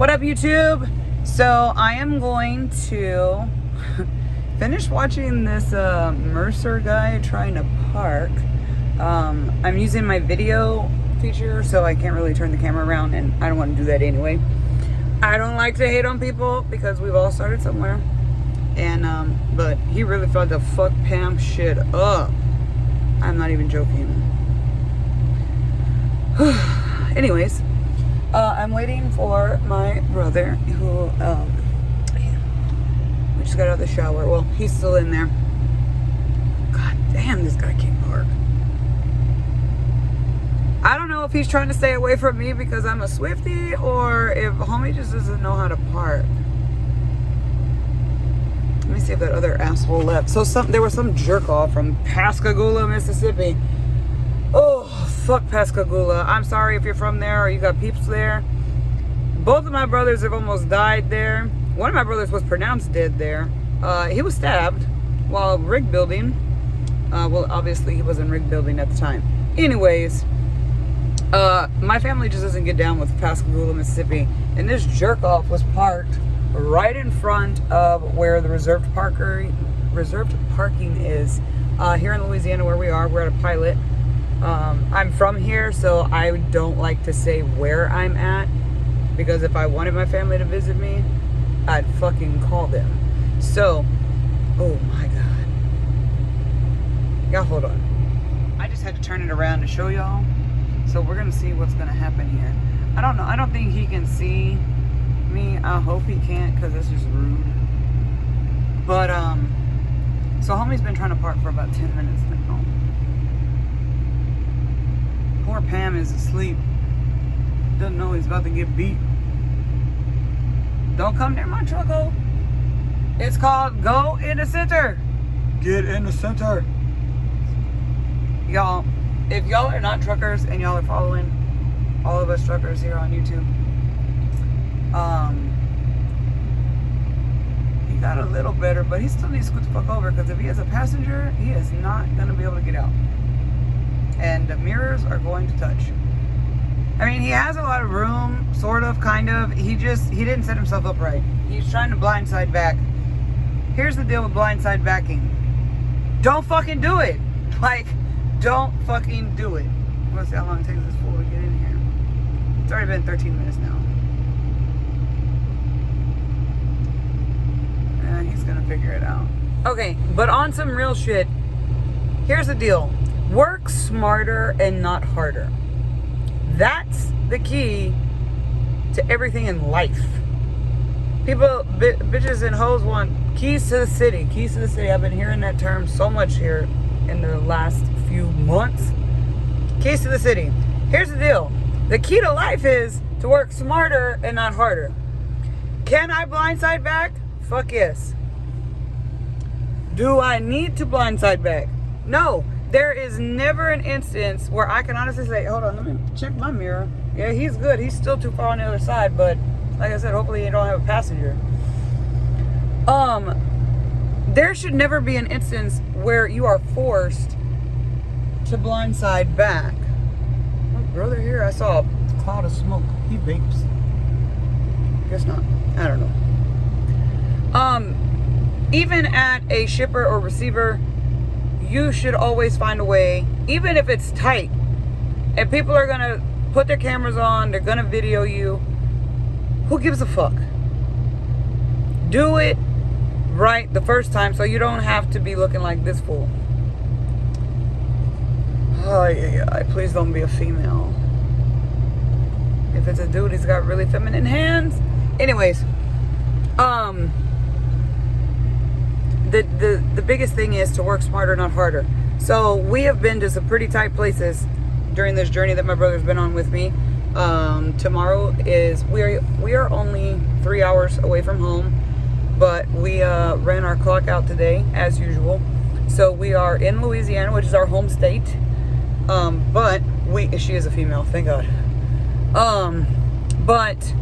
What up, YouTube? So I am going to finish watching this Mercer guy trying to park. I'm using my video feature, so I can't really turn the camera around, and I don't want to do that anyway. I don't like to hate on people because we've all started somewhere. And but he really tried to fuck Pam shit up. I'm not even joking. Anyways, I'm waiting for my brother who we just got out of the shower. Well, he's still in there. God damn, this guy can't park. I don't know if he's trying to stay away from me because I'm a Swiftie, or if homie just doesn't know how to park. Let me see if that other asshole left. So there was some jerk off from Pascagoula, Mississippi. Oh, fuck Pascagoula. I'm sorry if you're from there or you got peeps there. Both of my brothers have almost died there. One of my brothers was pronounced dead there. He was stabbed while rig building. Well, obviously he wasn't rig building at the time. Anyways, my family just doesn't get down with Pascagoula, Mississippi. And this jerk off was parked right in front of where the reserved parking is. Here in Louisiana where we are, we're at a pilot. I'm from here, so I don't like to say where I'm at, because if I wanted my family to visit me, I'd fucking call them. So, oh my god. Y'all hold on. I just had to turn it around to show y'all. So we're gonna see what's gonna happen here. I don't know. I don't think he can see me. I hope he can't, because that's just rude. But so homie's been trying to park for about 10 minutes now. Poor Pam is asleep. Doesn't know he's about to get beat. Don't come near my trucko. It's called Go in the Center. Get in the center. Y'all, if y'all are not truckers and y'all are following all of us truckers here on YouTube, he got a little better, but he still needs to scoot the fuck over, because if he has a passenger, he is not going to be able to get out. And the mirrors are going to touch. I mean, he has a lot of room, sort of, kind of. He didn't set himself up right. He's trying to blindside back. Here's the deal with blindside backing. Don't fucking do it. Like, don't fucking do it. Let's see how long it takes this fool to get in here. It's already been 13 minutes now. He's gonna figure it out. Okay, but on some real shit, here's the deal. Work smarter and not harder. That's the key to everything in life. People, bitches and hoes want keys to the city. Keys to the city. I've been hearing that term so much here in the last few months. Keys to the city. Here's the deal. The key to life is to work smarter and not harder. Can I blindside back? Fuck yes. Do I need to blindside back? No. There is never an instance where I can honestly say, hold on, let me check my mirror. Yeah, he's good. He's still too far on the other side, but like I said, hopefully you don't have a passenger. There should never be an instance where you are forced to blindside back. My brother here, I saw a cloud of smoke. He vapes. Guess not. I don't know. Even at a shipper or receiver, you should always find a way, even if it's tight. If people are gonna put their cameras on, they're gonna video you, who gives a fuck? Do it right the first time so you don't have to be looking like this fool. Oh yeah, please don't be a female. If it's a dude, he's got really feminine hands. Anyways, the biggest thing is to work smarter, not harder. So we have been to some pretty tight places during this journey that my brother's been on with me. Tomorrow is, we are only 3 hours away from home, but we ran our clock out today as usual. So we are in Louisiana, which is our home state. But she is a female, thank God. But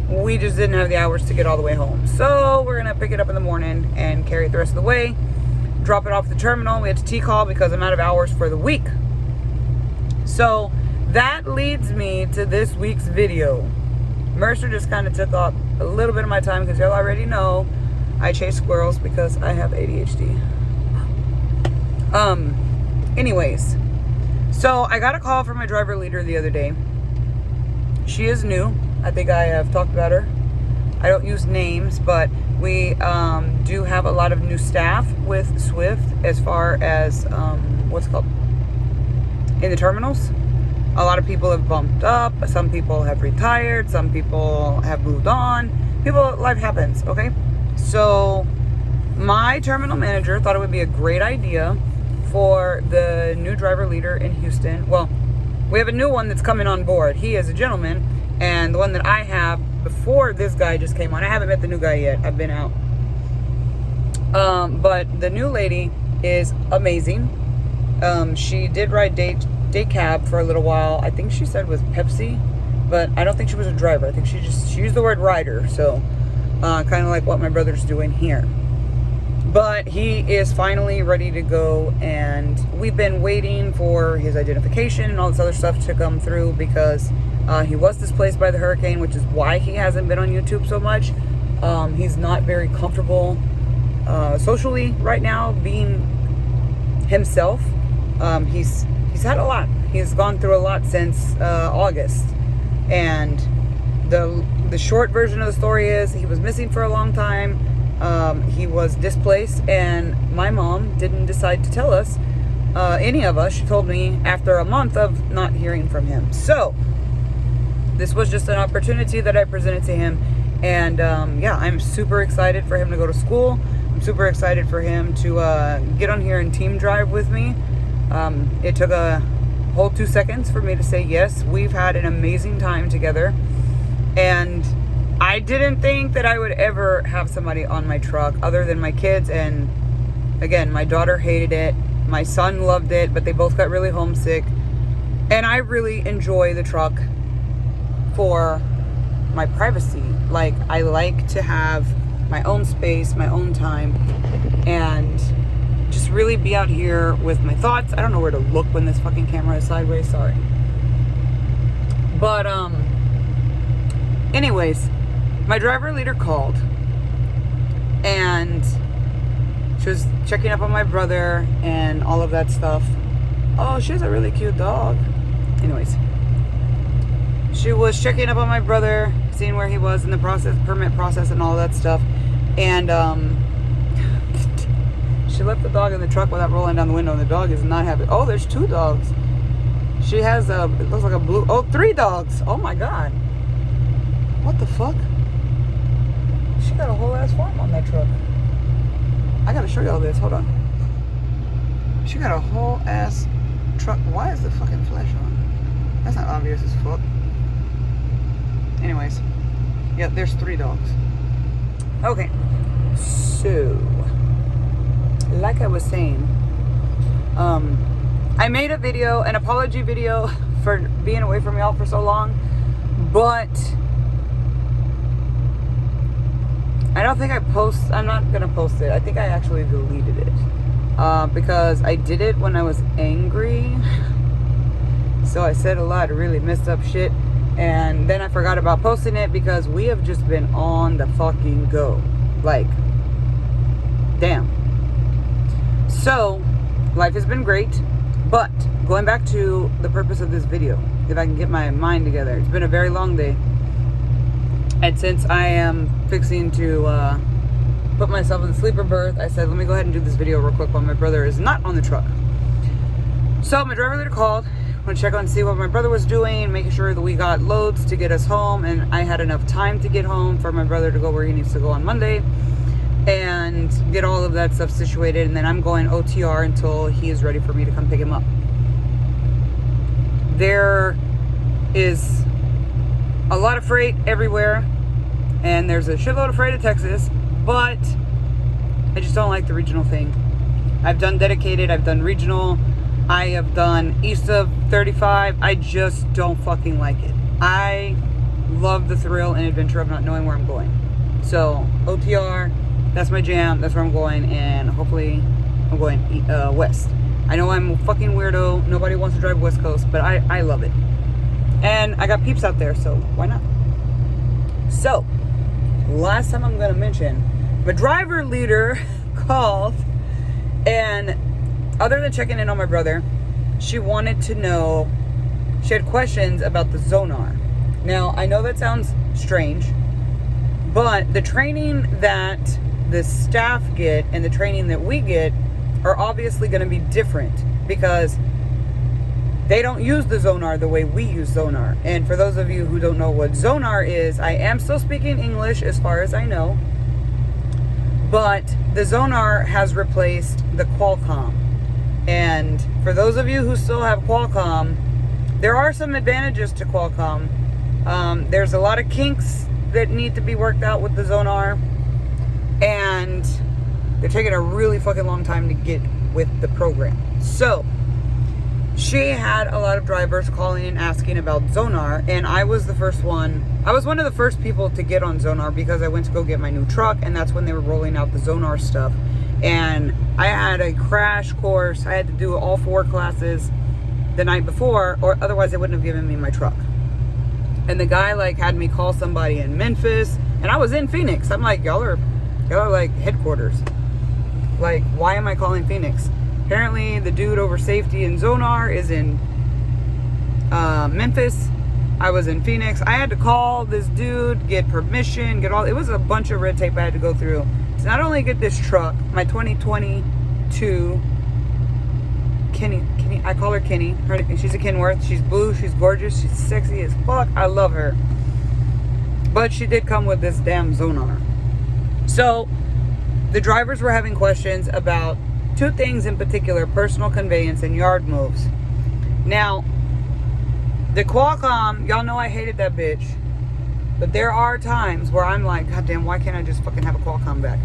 we just didn't have the hours to get all the way home. So we're gonna pick it up in the morning and carry it the rest of the way. Drop it off at the terminal. We had to T-call because I'm out of hours for the week. So that leads me to this week's video. Mercer just kind of took up a little bit of my time because y'all already know I chase squirrels because I have ADHD. Anyways, so I got a call from my driver leader the other day. She is new. I think I have talked about her. I don't use names, but we do have a lot of new staff with Swift as far as what's it called? In the terminals. A lot of people have bumped up. Some people have retired. Some people have moved on. Life happens, okay? So my terminal manager thought it would be a great idea for the new driver leader in Houston. Well, we have a new one that's coming on board. He is a gentleman, and the one that I have before this guy just came on. I haven't met the new guy yet. I've been out. But the new lady is amazing. She did ride day cab for a little while. I think she said with Pepsi, but I don't think she was a driver. I think she used the word rider. So kind of like what my brother's doing here. But he is finally ready to go, and we've been waiting for his identification and all this other stuff to come through because he was displaced by the hurricane, which is why he hasn't been on YouTube so much. He's not very comfortable socially right now being himself. He's had a lot. He's gone through a lot since August, and the short version of the story is he was missing for a long time. He was displaced, and my mom didn't decide to tell us, any of us. She told me after a month of not hearing from him. So this was just an opportunity that I presented to him, and yeah, I'm super excited for him to go to school. I'm super excited for him to get on here and team drive with me. It took a whole 2 seconds for me to say yes. We've had an amazing time together, and I didn't think that I would ever have somebody on my truck other than my kids. And again, my daughter hated it. My son loved it, but they both got really homesick. And I really enjoy the truck for my privacy. Like, I like to have my own space, my own time, and just really be out here with my thoughts. I don't know where to look when this fucking camera is sideways, sorry. But anyways, my driver leader called, and she was checking up on my brother and all of that stuff. Oh, she has a really cute dog. Anyways, she was checking up on my brother, seeing where he was in the permit process and all that stuff. And she left the dog in the truck without rolling down the window, and the dog is not happy. Oh, there's 2 dogs. She has it looks like a blue, 3 dogs. Oh my God. What the fuck? She got a whole ass farm on that truck. I gotta show y'all this. Hold on. She got a whole ass truck. Why is the fucking flash on? That's not obvious as fuck. Anyways. Yeah, there's 3 dogs. Okay. So, like I was saying, I made a video, an apology video for being away from y'all for so long, but I don't think I'm not gonna post it. I think I actually deleted it because I did it when I was angry. So I said a lot of really messed up shit, and then I forgot about posting it because we have just been on the fucking go. Like, damn. So life has been great, but going back to the purpose of this video, if I can get my mind together, it's been a very long day. And since I am fixing to put myself in the sleeper berth, I said, let me go ahead and do this video real quick while my brother is not on the truck. So my driver leader called. I want to check on and see what my brother was doing, making sure that we got loads to get us home, and I had enough time to get home for my brother to go where he needs to go on Monday and get all of that stuff situated. And then I'm going OTR until he is ready for me to come pick him up. There is a lot of freight everywhere, and there's a shitload of freight in Texas, but I just don't like the regional thing. I've done dedicated, I've done regional, I have done east of 35. I just don't fucking like it. I love the thrill and adventure of not knowing where I'm going. So OTR, that's my jam, that's where I'm going, and hopefully I'm going west. I know I'm a fucking weirdo, nobody wants to drive West Coast, but I love it. And I got peeps out there, so why not? So, last time I'm going to mention, my driver leader called, and other than checking in on my brother, she wanted to know, she had questions about the Zonar. Now, I know that sounds strange, but the training that the staff get and the training that we get are obviously going to be different because they don't use the Zonar the way we use Zonar. And for those of you who don't know what Zonar is, I am still speaking English as far as I know, but the Zonar has replaced the Qualcomm. And for those of you who still have Qualcomm, there are some advantages to Qualcomm. There's a lot of kinks that need to be worked out with the Zonar, and they're taking a really fucking long time to get with the program. So she had a lot of drivers calling and asking about Zonar, and I was the first one. I was one of the first people to get on Zonar because I went to go get my new truck, and that's when they were rolling out the Zonar stuff. And I had a crash course. I had to do all 4 classes the night before, or otherwise they wouldn't have given me my truck. And the guy like had me call somebody in Memphis, and I was in Phoenix. I'm like, y'all are like headquarters. Like, why am I calling Phoenix? Apparently the dude over safety in Zonar is in Memphis. I was in Phoenix. I had to call this dude, get permission, it was a bunch of red tape I had to go through to not only get this truck, my 2022 Kenny, I call her Kenny. She's a Kenworth. She's blue. She's gorgeous. She's sexy as fuck. I love her. But she did come with this damn Zonar. So the drivers were having questions about 2 things in particular: personal conveyance and yard moves. Now, the Qualcomm, y'all know I hated that bitch. But there are times where I'm like, God damn, why can't I just fucking have a Qualcomm back?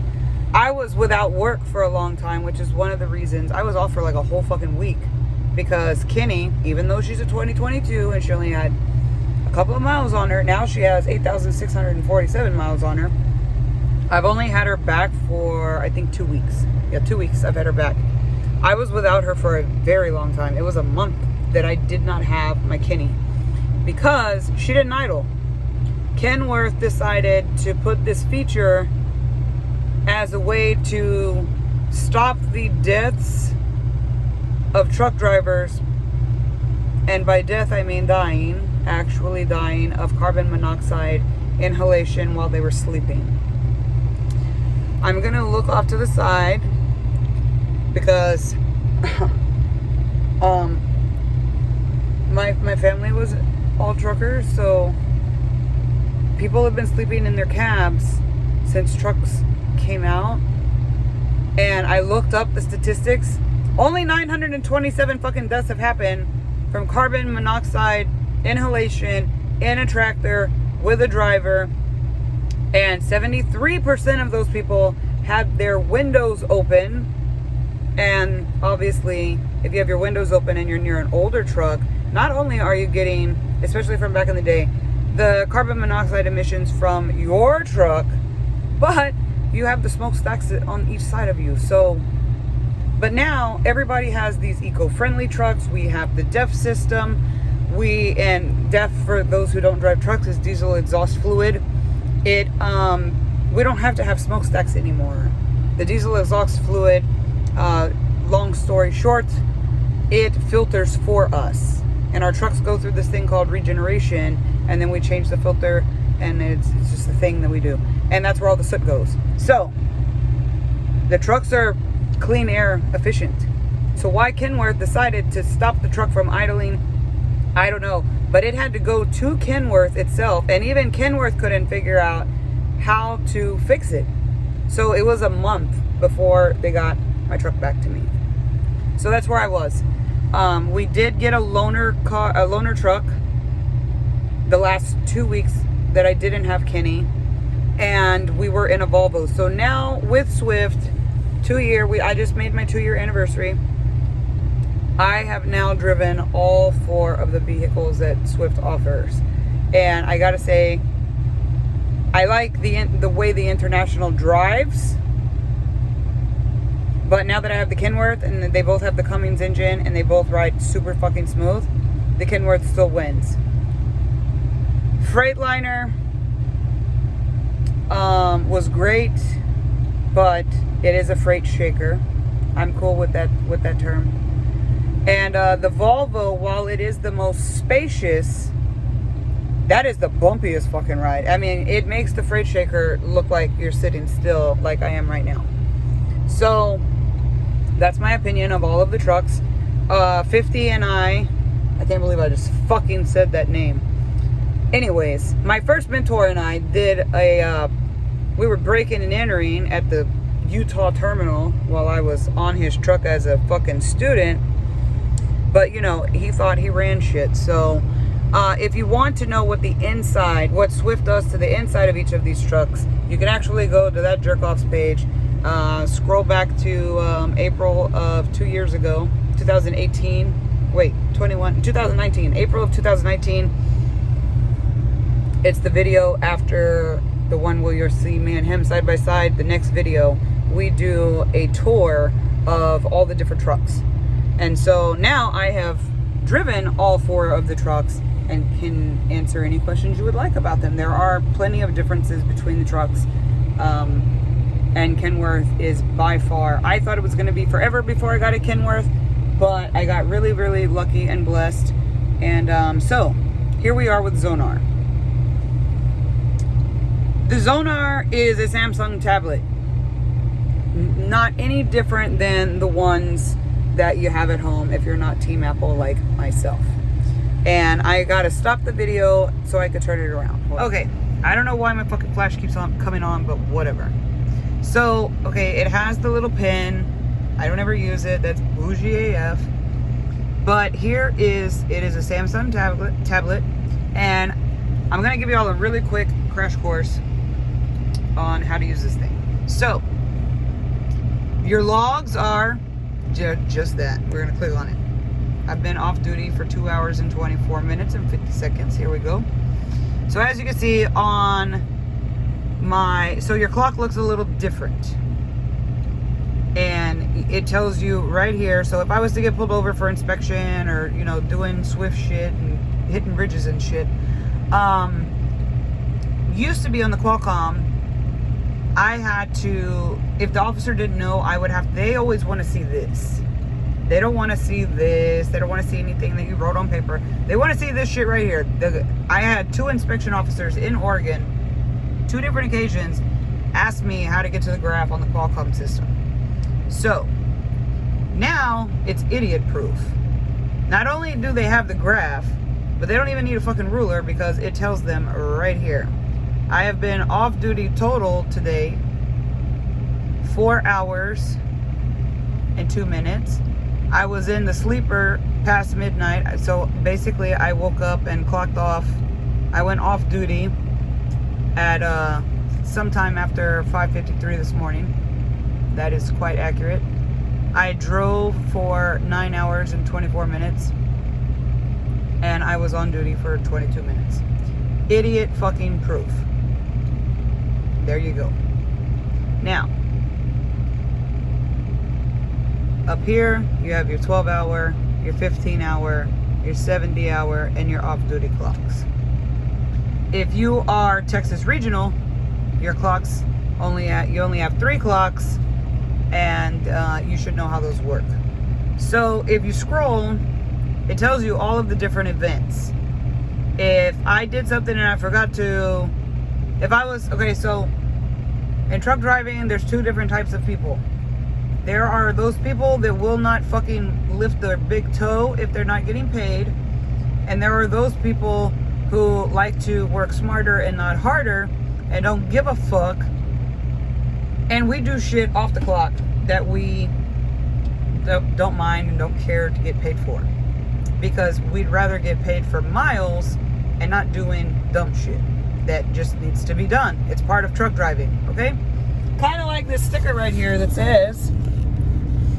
I was without work for a long time, which is one of the reasons. I was off for like a whole fucking week because Kenny, even though she's a 2022 and she only had a couple of miles on her, now she has 8,647 miles on her. I've only had her back for, I think, 2 weeks. Yeah, 2 weeks I've had her back. I was without her for a very long time. It was a month that I did not have my Kenny because she didn't idle. Kenworth decided to put this feature as a way to stop the deaths of truck drivers, and by death I mean dying, actually dying of carbon monoxide inhalation while they were sleeping. I'm gonna look off to the side because my family was all truckers, so people have been sleeping in their cabs since trucks came out. And I looked up the statistics. Only 927 fucking deaths have happened from carbon monoxide inhalation in a tractor with a driver, and 73% of those people had their windows open. And obviously, if you have your windows open and you're near an older truck, not only are you getting, especially from back in the day, the carbon monoxide emissions from your truck, but you have the smokestacks on each side of you. So, but now everybody has these eco-friendly trucks. We have the DEF system. And DEF, for those who don't drive trucks, is diesel exhaust fluid. We don't have to have smokestacks anymore. The diesel exhaust fluid, long story short, it filters for us. And our trucks go through this thing called regeneration, and then we change the filter, and it's just a thing that we do. And that's where all the soot goes. So, the trucks are clean air efficient. So why Kenworth decided to stop the truck from idling, I don't know. But it had to go to Kenworth itself, and even Kenworth couldn't figure out how to fix it. So it was a month before they got my truck back to me. So that's where I was. We did get a loaner truck the last 2 weeks that I didn't have Kenny, and we were in a Volvo. So now with Swift, I just made my 2-year anniversary. I have now driven all 4 of the vehicles that Swift offers, and I gotta say, I like the way the International drives. But now that I have the Kenworth, and they both have the Cummins engine, and they both ride super fucking smooth, the Kenworth still wins. Freightliner, was great, but it is a freight shaker. I'm cool with that term. And the Volvo, while it is the most spacious, that is the bumpiest fucking ride. I mean, it makes the freight shaker look like you're sitting still, like I am right now. So that's my opinion of all of the trucks. 50 and I can't believe I just fucking said that name. Anyways, my first mentor and I did we were breaking and entering at the Utah terminal while I was on his truck as a fucking student. But, you know, he thought he ran shit. So, if you want to know what what Swift does to the inside of each of these trucks, you can actually go to that jerk-offs page, scroll back to April of 2 years ago, 2019, April of 2019. It's the video after the one where you'll see me and him side by side. The next video, we do a tour of all the different trucks. And so now I have driven all 4 of the trucks and can answer any questions you would like about them. There are plenty of differences between the trucks. And Kenworth is by far, I thought it was going to be forever before I got a Kenworth, but I got really, really lucky and blessed. And so here we are with Zonar. The Zonar is a Samsung tablet. Not any different than the ones that you have at home if you're not Team Apple like myself. And I gotta stop the video so I could turn it around. Okay, I don't know why my fucking flash keeps on coming on, but whatever. So, okay, it has the little pin. I don't ever use it. That's bougie AF. But it is a Samsung tablet, and I'm gonna give you all a really quick crash course on how to use this thing. So, your logs are just that. We're gonna click on it. I've been off duty for 2 hours and 24 minutes and 50 seconds. Here we go. So as you can see on so your clock looks a little different. And it tells you right here. So if I was to get pulled over for inspection or, you know, doing Swift shit and hitting bridges and shit, used to be on the Qualcomm, I had to, if the officer didn't know, they always want to see this. They don't want to see this. They don't want to see anything that you wrote on paper. They want to see this shit right here. I had 2 inspection officers in Oregon, 2 different occasions, ask me how to get to the graph on the Qualcomm system. So, now it's idiot proof. Not only do they have the graph, but they don't even need a fucking ruler because it tells them right here. I have been off duty total today 4 hours and 2 minutes. I was in the sleeper past midnight, so basically I woke up and clocked off. I went off duty at sometime after 5:53 this morning. That is quite accurate. I drove for 9 hours and 24 minutes, and I was on duty for 22 minutes. Idiot fucking proof. There you go. Now, up here, you have your 12-hour, your 15-hour, your 70-hour, and your off-duty clocks. If you are Texas Regional, your clocks you only have 3 clocks, and you should know how those work. So if you scroll, it tells you all of the different events. If I did something and I forgot to, so in truck driving, there's 2 different types of people. There are those people that will not fucking lift their big toe if they're not getting paid. And there are those people who like to work smarter and not harder and don't give a fuck. And we do shit off the clock that we don't mind and don't care to get paid for. Because we'd rather get paid for miles and not doing dumb shit that just needs to be done. It's part of truck driving, okay? Kind of like this sticker right here that says,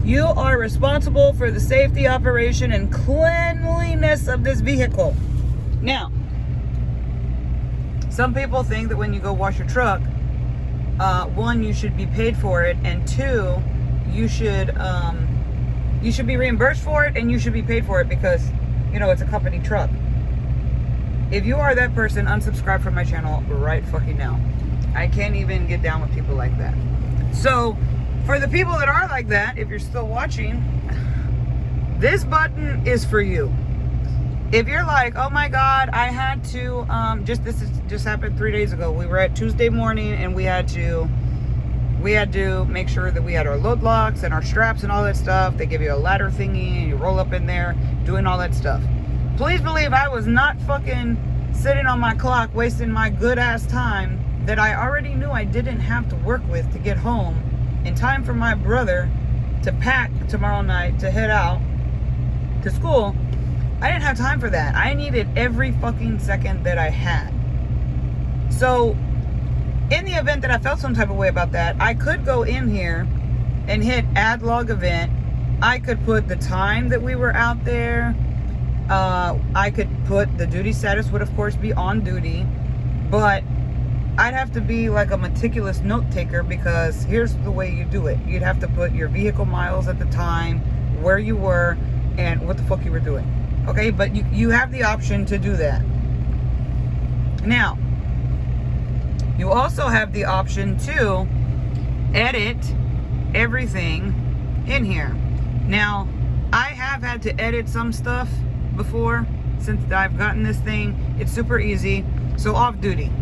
"You are responsible for the safety, operation, and cleanliness of this vehicle." Now, some people think that when you go wash your truck, 1, you should be paid for it, and 2, you should be reimbursed for it, and you should be paid for it because, you know, it's a company truck. If you are that person, unsubscribe from my channel right fucking now. I can't even get down with people like that. So, for the people that are like that, if you're still watching, this button is for you. If you're like, oh my God, I had to, this just happened 3 days ago. We were at Tuesday morning and we had to make sure that we had our load locks and our straps and all that stuff. They give you a ladder thingy and you roll up in there, doing all that stuff. Please believe I was not fucking sitting on my clock, wasting my good ass time that I already knew I didn't have to work with to get home in time for my brother to pack tomorrow night to head out to school. I didn't have time for that. I needed every fucking second that I had. So, in the event that I felt some type of way about that, I could go in here and hit add log event. I could put the time that we were out there. I could put the duty status would of course be on duty, but I'd have to be like a meticulous note taker, because here's the way you do it. You'd have to put your vehicle miles at the time, where you were, and what the fuck you were doing. Okay, but you have the option to do that. Now, you also have the option to edit everything in here. Now, I have had to edit some stuff before since I've gotten this thing. It's super easy. So off duty.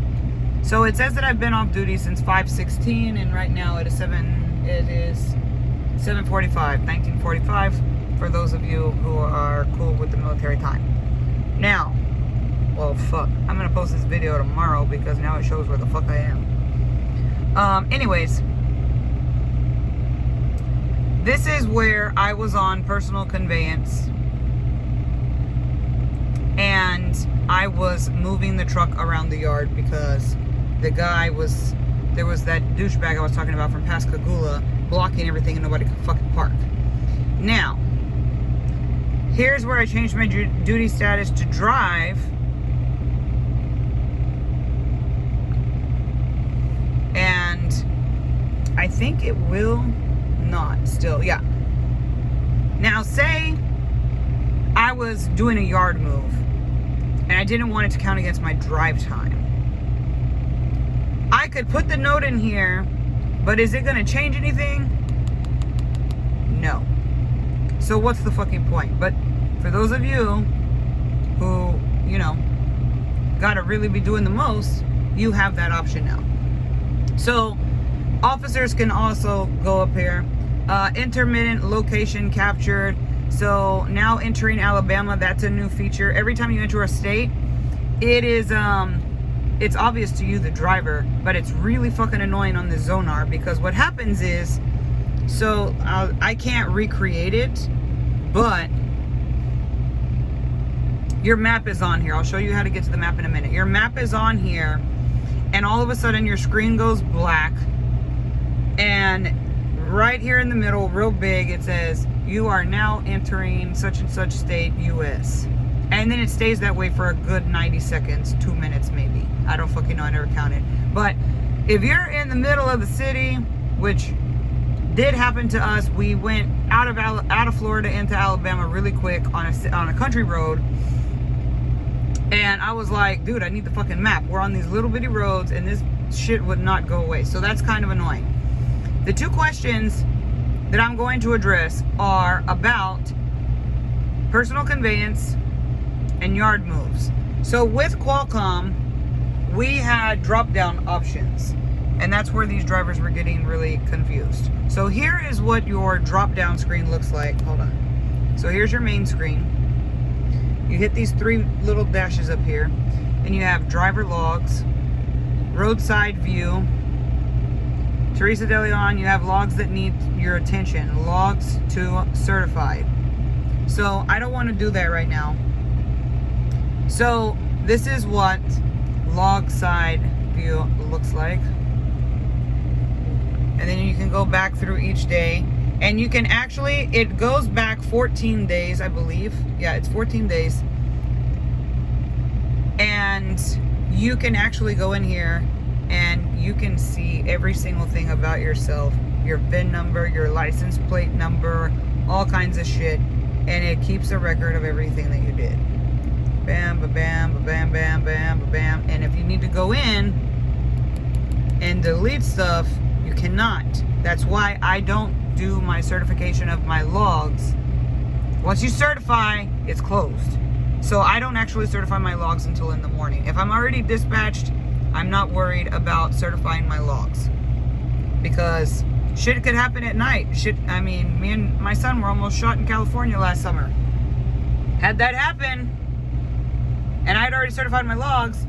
So it says that I've been off duty since 5/16, and right now it is 7:45, 1945, for those of you who are cool with the military time. Now, well, fuck, I'm gonna post this video tomorrow because now it shows where the fuck I am. Anyways, this is where I was on personal conveyance and I was moving the truck around the yard because there was that douchebag I was talking about from Pascagoula blocking everything and nobody could fucking park. Now, here's where I changed my duty status to drive. And I think it will not still, yeah. Now, say I was doing a yard move and I didn't want it to count against my drive time. I could put the note in here, but is it going to change anything? No. So what's the fucking point? But for those of you who, you know, gotta really be doing the most, you have that option now. So officers can also go up here. Intermittent location captured. So now entering Alabama, that's a new feature. Every time you enter a state, it is it's obvious to you, the driver, but it's really fucking annoying on the Zonar, because what happens is, so I can't recreate it, but your map is on here. I'll show you how to get to the map in a minute. Your map is on here, and all of a sudden your screen goes black, and right here in the middle, real big, it says, you are now entering such and such state, US. And then it stays that way for a good 90 seconds, 2 minutes maybe. I don't fucking know, I never counted. But if you're in the middle of the city, which did happen to us, we went out of Florida into Alabama really quick on a country road. And I was like, dude, I need the fucking map. We're on these little bitty roads and this shit would not go away. So that's kind of annoying. The two questions that I'm going to address are about personal conveyance and yard moves. So with Qualcomm, we had drop-down options, and that's where these drivers were getting really confused. So here is what your drop-down screen looks like. Hold on. So here's your main screen. You hit these three little dashes up here, and you have driver logs, roadside view. Teresa De Leon, you have logs that need your attention, logs to certified. So I don't want to do that right now. So this is what log side view looks like. And then you can go back through each day. And you can actually, it goes back 14 days, I believe. Yeah, it's 14 days. And you can actually go in here and you can see every single thing about yourself. Your VIN number, your license plate number, all kinds of shit. And it keeps a record of everything that you did. Bam, ba bam, ba bam, bam, bam, ba bam. And if you need to go in and delete stuff, you cannot. That's why I don't do my certification of my logs. Once you certify, it's closed. So I don't actually certify my logs until in the morning. If I'm already dispatched, I'm not worried about certifying my logs, because shit could happen at night. I mean, me and my son were almost shot in California last summer. Had that happen, and I had already certified my logs,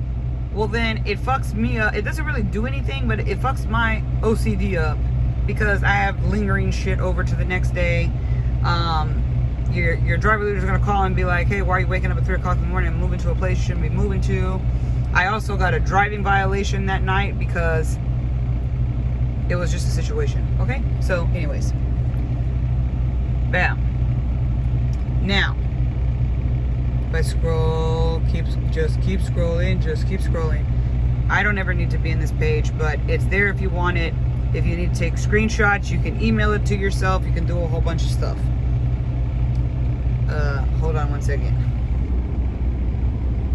well then it fucks me up. It doesn't really do anything, but it fucks my OCD up, because I have lingering shit over to the next day. Your driver leader is going to call and be like, hey, why are you waking up at 3 o'clock in the morning and moving to a place you shouldn't be moving to? I also got a driving violation that night because it was just a situation. Okay? So, anyways. Bam. Now, if I scroll, just keep scrolling. I don't ever need to be in this page, but it's there if you want it. If you need to take screenshots, you can email it to yourself. You can do a whole bunch of stuff. Hold on one second.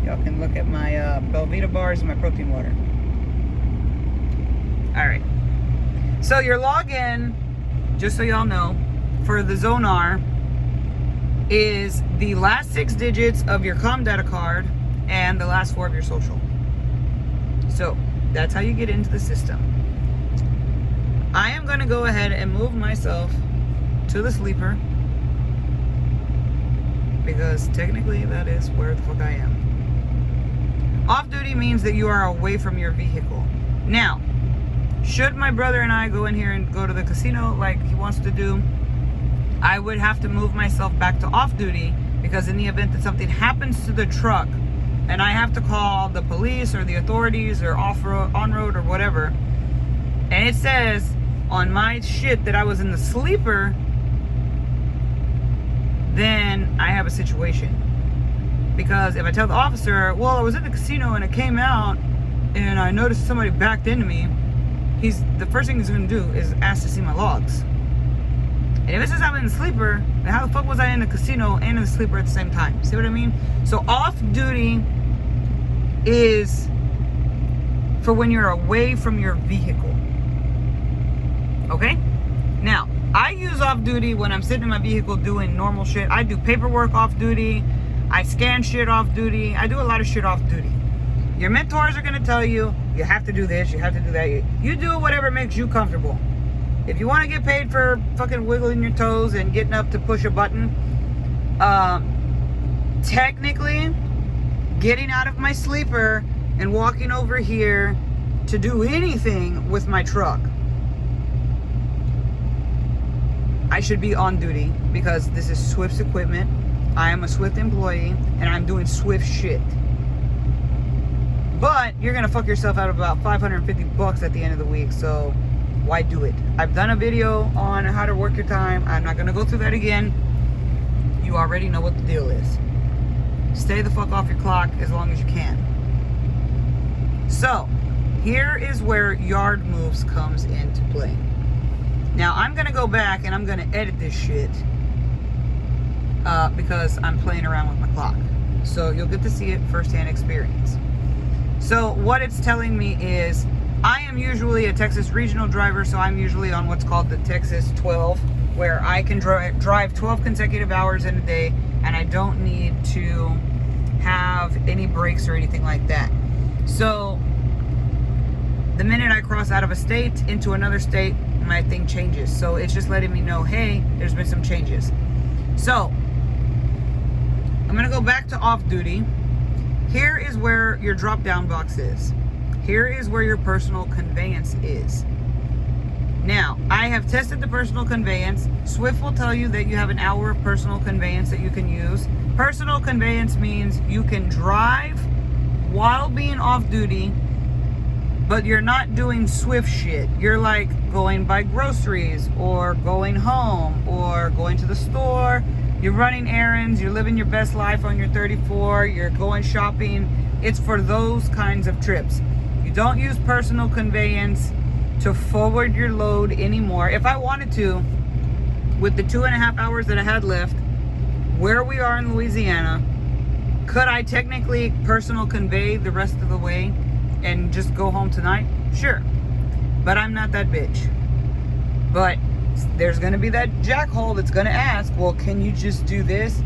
Y'all can look at my Belvita bars and my protein water. Alright. So your login, just so y'all know, for the Zonar is the last 6 digits of your comm data card and the last 4 of your social. So that's how you get into the system. I am going to go ahead and move myself to the sleeper, because technically that is where the fuck I am. Off duty means that you are away from your vehicle. Now, should my brother and I go in here and go to the casino like he wants to do, I would have to move myself back to off duty, because in the event that something happens to the truck and I have to call the police or the authorities or off-road, on-road or whatever, and it says on my shit that I was in the sleeper, then I have a situation. Because if I tell the officer, well, I was in the casino and it came out and I noticed somebody backed into me, the first thing he's going to do is ask to see my logs. And if it says I'm in the sleeper, then how the fuck was I in the casino and in the sleeper at the same time? See what I mean? So off duty is for when you're away from your vehicle. Okay? Now, I use off duty when I'm sitting in my vehicle doing normal shit. I do paperwork off duty. I scan shit off duty. I do a lot of shit off duty. Your mentors are going to tell you, you have to do this, you have to do that. You do whatever makes you comfortable. If you want to get paid for fucking wiggling your toes and getting up to push a button, technically, getting out of my sleeper and walking over here to do anything with my truck, I should be on duty, because this is Swift's equipment. I am a Swift employee and I'm doing Swift shit. But you're gonna fuck yourself out of about $550 at the end of the week, so why do it? I've done a video on how to work your time. I'm not gonna go through that again. You already know what the deal is. Stay the fuck off your clock as long as you can. So, here is where yard moves comes into play. Now, I'm going to go back and I'm going to edit this shit because I'm playing around with my clock. So you'll get to see it firsthand experience. So what it's telling me is I am usually a Texas regional driver, so I'm usually on what's called the Texas 12, where I can drive 12 consecutive hours in a day, and I don't need to have any breaks or anything like that. So the minute I cross out of a state into another state, my thing changes. So it's just letting me know, hey, there's been some changes. So I'm gonna go back to off duty. Here is where your drop down box is. Here is where your personal conveyance is. Now, I have tested the personal conveyance. Swift will tell you that you have an hour of personal conveyance that you can use. Personal conveyance means you can drive while being off duty, but you're not doing Swift shit. You're like going buy groceries or going home or going to the store. You're running errands. You're living your best life on your 34. You're going shopping. It's for those kinds of trips. You don't use personal conveyance to forward your load anymore. If I wanted to, with the 2.5 hours that I had left, where we are in Louisiana, could I technically personal convey the rest of the way and just go home tonight? Sure. But I'm not that bitch. But there's going to be that jackhole that's going to ask, well, can you just do this?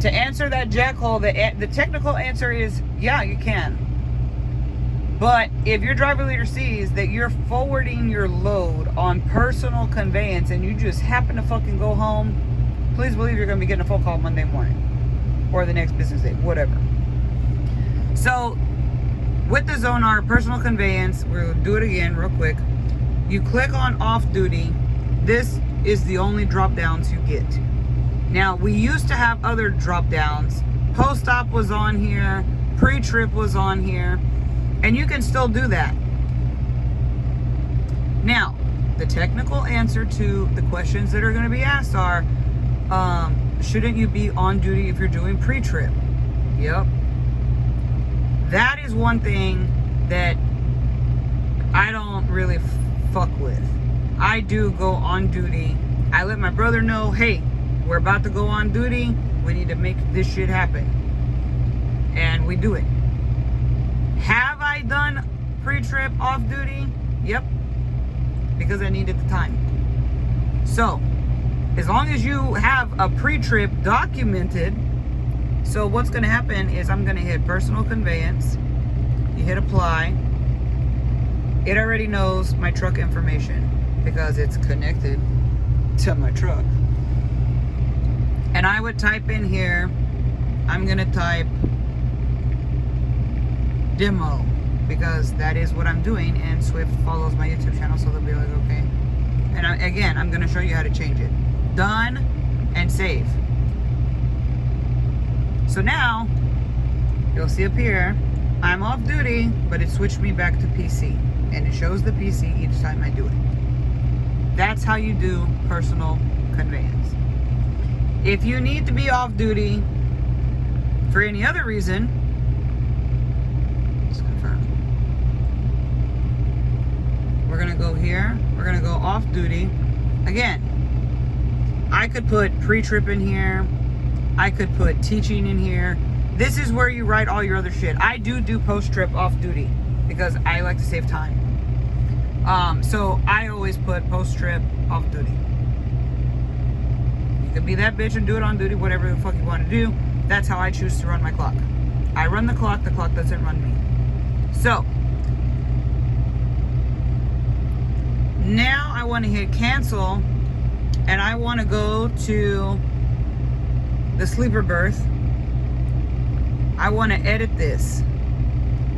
To answer that jackhole, the technical answer is, yeah, you can. But if your driver leader sees that you're forwarding your load on personal conveyance and you just happen to fucking go home, please believe you're going to be getting a phone call Monday morning or the next business day, whatever. So with the Zonar personal conveyance, we'll do it again real quick. You click on off duty. This is the only drop downs you get. Now, we used to have other drop downs. Post-op was on here. Pre-trip was on here. And you can still do that. Now, the technical answer to the questions that are going to be asked are, shouldn't you be on duty if you're doing pre-trip? Yep. That is one thing that I don't really fuck with. I do go on duty. I let my brother know, hey, we're about to go on duty. We need to make this shit happen. And we do it. Have I done pre-trip off duty? Yep. Because I needed the time. So, as long as you have a pre-trip documented, so what's going to happen is I'm going to hit personal conveyance. You hit apply. It already knows my truck information because it's connected to my truck. And I would type in here, I'm going to type demo because that is what I'm doing, and Swift follows my YouTube channel, so they'll be like, okay. And again, I'm going to show you how to change it. Done and save. So now you'll see up here, I'm off duty, but it switched me back to PC, and it shows the PC each time I do it. That's how you do personal conveyance. If you need to be off duty for any other reason, let's confirm. We're gonna go here. We're gonna go off duty. Again, I could put pre-trip in here. I could put teaching in here. This is where you write all your other shit. I do post-trip off duty because I like to save time. So I always put post-trip off duty. You can be that bitch and do it on duty, whatever the fuck you want to do. That's how I choose to run my clock. I run the clock doesn't run me. So, now I want to hit cancel, and I want to go to the sleeper berth. I want to edit this.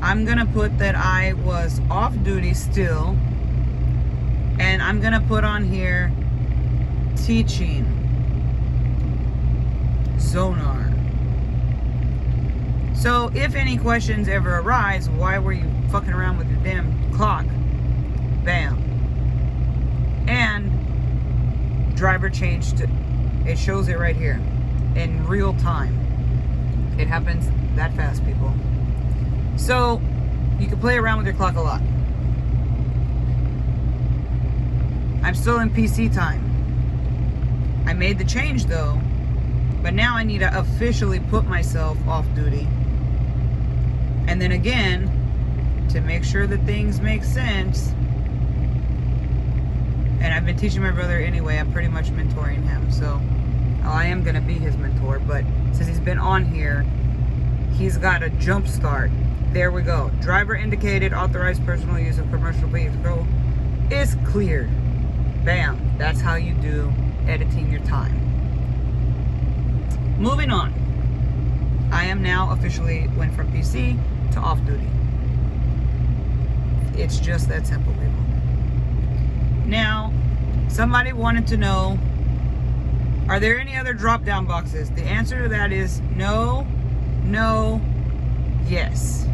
I'm going to put that I was off duty still, and I'm going to put on here teaching Zonar. So if any questions ever arise, why were you fucking around with your damn clock? Bam. And driver changed it. It shows it right here in real time. It happens that fast, people. So you can play around with your clock a lot. I'm still in PC time. I made the change though, but now I need to officially put myself off duty. And then again, to make sure that things make sense, and I've been teaching my brother anyway, I'm pretty much mentoring him, so I am going to be his mentor, but since he's been on here, he's got a jump start. There we go. Driver indicated authorized personal use of commercial vehicle is cleared. Bam. That's how you do editing your time. Moving on. I am now officially went from PC to off duty. It's just that simple, people. Now, somebody wanted to know, are there any other drop-down boxes? The answer to that is no, no, yes.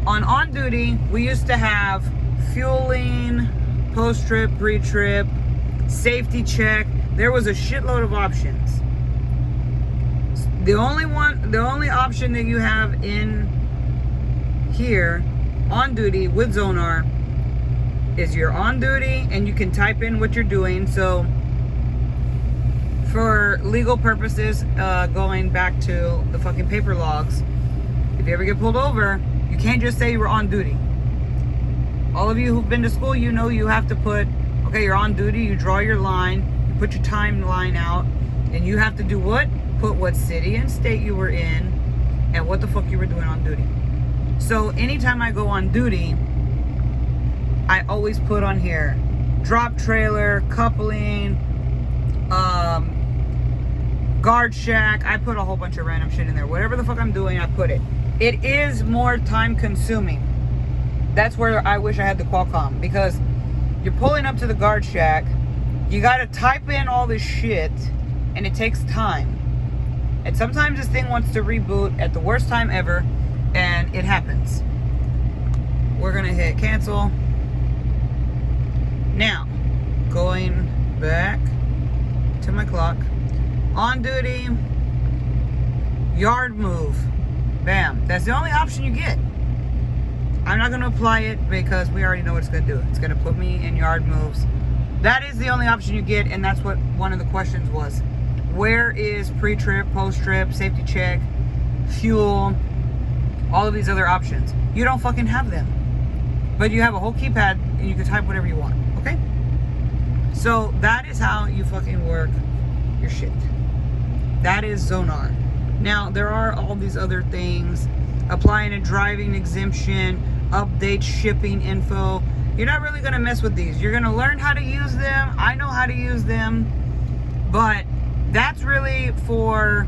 On duty, we used to have fueling, post-trip, pre-trip, safety check. There was a shitload of options. The only option that you have in here on duty with Zonar is you're on duty and you can type in what you're doing. So for legal purposes, going back to the fucking paper logs, if you ever get pulled over, you can't just say you were on duty. All of you who've been to school, you know you have to put, okay, you're on duty, you draw your line, you put your timeline out, and you have to do what? Put what city and state you were in and what the fuck you were doing on duty. So anytime I go on duty, I always put on here drop trailer, coupling, guard shack. I put a whole bunch of random shit in there. Whatever the fuck I'm doing, I put it. It is more time consuming. That's where I wish I had the Qualcomm, because you're pulling up to the guard shack, you gotta type in all this shit, and it takes time. And sometimes this thing wants to reboot at the worst time ever, and it happens. We're gonna hit cancel. Now, going back to my clock. On duty, yard move. Bam. That's the only option you get. I'm not going to apply it because we already know what it's going to do. It's going to put me in yard moves. That is the only option you get, and that's what one of the questions was. Where is pre-trip, post-trip, safety check, fuel, all of these other options? You don't fucking have them. But you have a whole keypad, and you can type whatever you want, okay? So that is how you fucking work your shit. That is Zonar. Now, there are all these other things. Applying a driving exemption, update shipping info. You're not really going to mess with these. You're going to learn how to use them. I know how to use them. But that's really for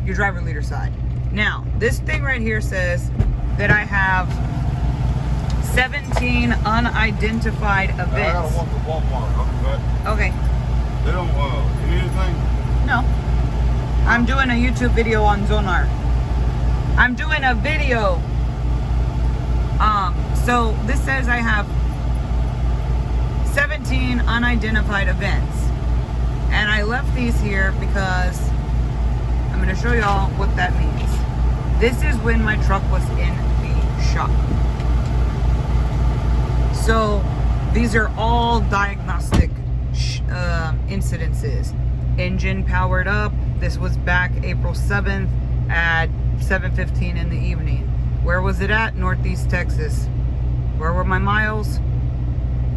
your driver leader side. Now, this thing right here says that I have 17 unidentified events. I got one for Walmart. Okay. They don't do anything? No. I'm doing a YouTube video on Zonar. I'm doing a video. So this says I have 17 unidentified events. And I left these here because I'm going to show y'all what that means. This is when my truck was in the shop. So these are all diagnostic incidences. Engine powered up. This was back April 7th at 7:15 in the evening. Where was it at? Northeast Texas. Where were my miles?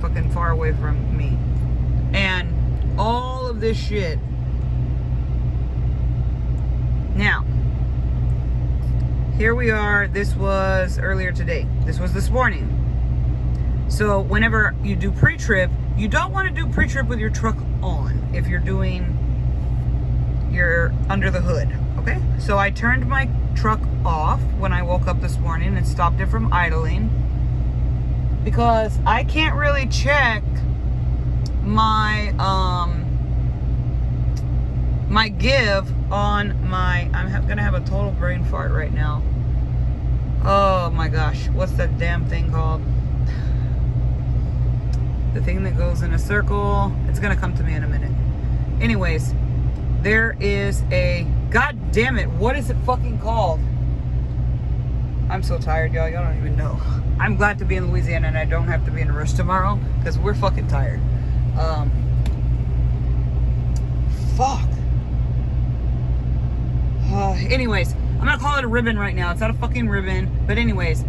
Fucking far away from me. And all of this shit. Now, here we are. This was earlier today. This was this morning. So whenever you do pre-trip, you don't want to do pre-trip with your truck on if you're doing your under the hood. Okay, so I turned my truck off when I woke up this morning and stopped it from idling because I can't really check my my give on my, I'm gonna have a total brain fart right now. Oh my gosh, what's that damn thing called? The thing that goes in a circle. It's gonna come to me in a minute. Anyways, there is a, god damn it, what is it fucking called? I'm so tired, y'all. Y'all don't even know. I'm glad to be in Louisiana and I don't have to be in a rush tomorrow because we're fucking tired. Fuck. Anyways, I'm gonna call it a ribbon right now. It's not a fucking ribbon, but anyways,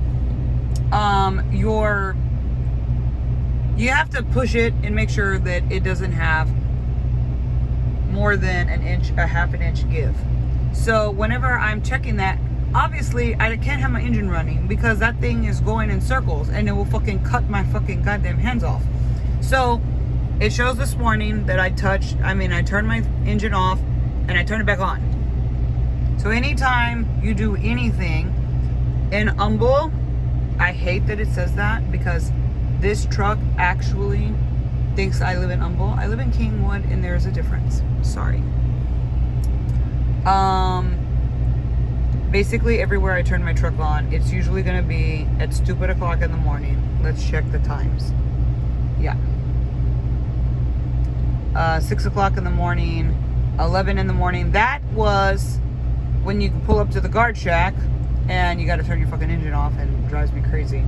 you have to push it and make sure that it doesn't have more than an inch, a half an inch give. So whenever I'm checking that, obviously I can't have my engine running because that thing is going in circles and it will fucking cut my fucking goddamn hands off. So it shows this morning that I turned my engine off and I turned it back on. So anytime you do anything in Humble, I hate that it says that because this truck actually thinks I live in Humble. I live in Kingwood and there's a difference. Sorry. Basically everywhere I turn my truck on, it's usually gonna be at stupid o'clock in the morning. Let's check the times. Yeah. 6 o'clock in the morning, 11 in the morning. That was when you pull up to the guard shack and you gotta turn your fucking engine off and it drives me crazy.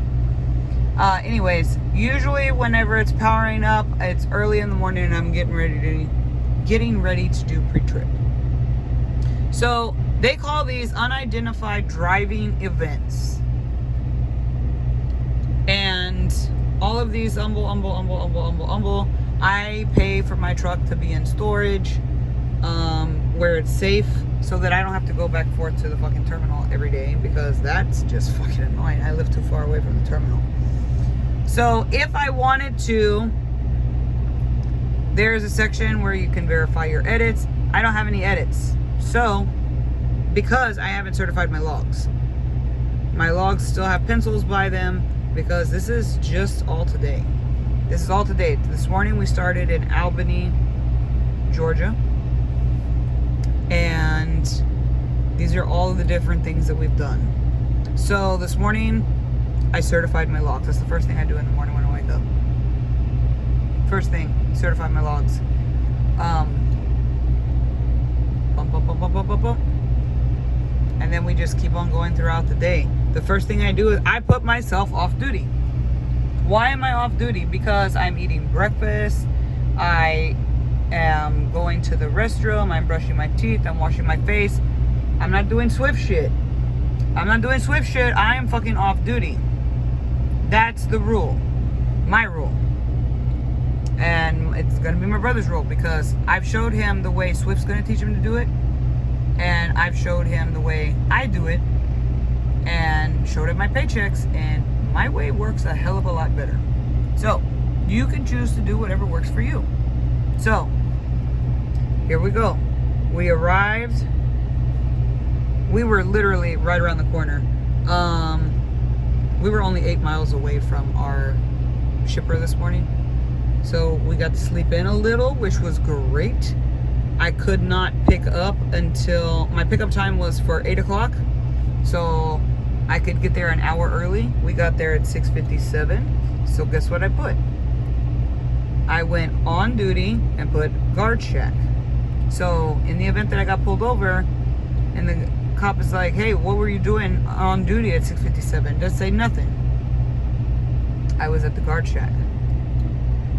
Anyways, usually whenever it's powering up, it's early in the morning and I'm getting ready to do pre-trip. So they call these unidentified driving events. And all of these humble. I pay for my truck to be in storage, where it's safe, so that I don't have to go back and forth to the fucking terminal every day, because that's just fucking annoying. I live too far away from the terminal. So if I wanted to, there's a section where you can verify your edits. I don't have any edits. So, because I haven't certified my logs. My logs still have pencils by them, because this is just all today. This is all today. This morning we started in Albany, Georgia. And these are all of the different things that we've done. So this morning, I certified my logs. That's the first thing I do in the morning when I wake up. First thing, certify my logs. And then we just keep on going throughout the day. The first thing I do is I put myself off duty. Why am I off duty? Because I'm eating breakfast. I am going to the restroom. I'm brushing my teeth. I'm washing my face. I'm not doing Swift shit. I am fucking off duty. That's the rule. My rule. And it's going to be my brother's rule, because I've showed him the way Swift's going to teach him to do it. And I've showed him the way I do it. And showed him my paychecks. And my way works a hell of a lot better. So, you can choose to do whatever works for you. So, here we go. We arrived. We were literally right around the corner. We were only 8 miles away from our shipper this morning. So we got to sleep in a little, which was great. I could not pick up until my pickup time was for 8 o'clock. So I could get there an hour early. We got there at 6:57. So guess what I put? I went on duty and put guard shack. So in the event that I got pulled over and the cop is like, hey, what were you doing on duty at 6:57? Just say nothing. I was at the guard shack.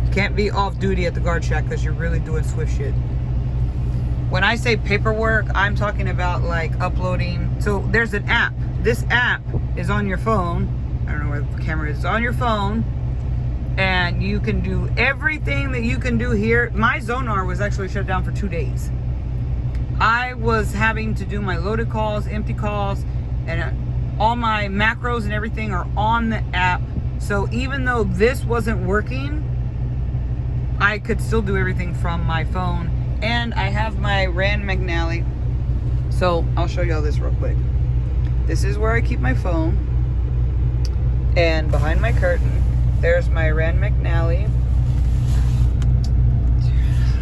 You can't be off duty at the guard shack because you're really doing Swift shit. When I say paperwork, I'm talking about like uploading. So there's an app. This app is on your phone. I don't know where the camera is. It's on your phone. And you can do everything that you can do here. My Zonar was actually shut down for 2 days. I was having to do my loaded calls, empty calls, and all my macros and everything are on the app. So even though this wasn't working, I could still do everything from my phone. And I have my Rand McNally. So I'll show you all this real quick. This is where I keep my phone. And behind my curtain, there's my Rand McNally.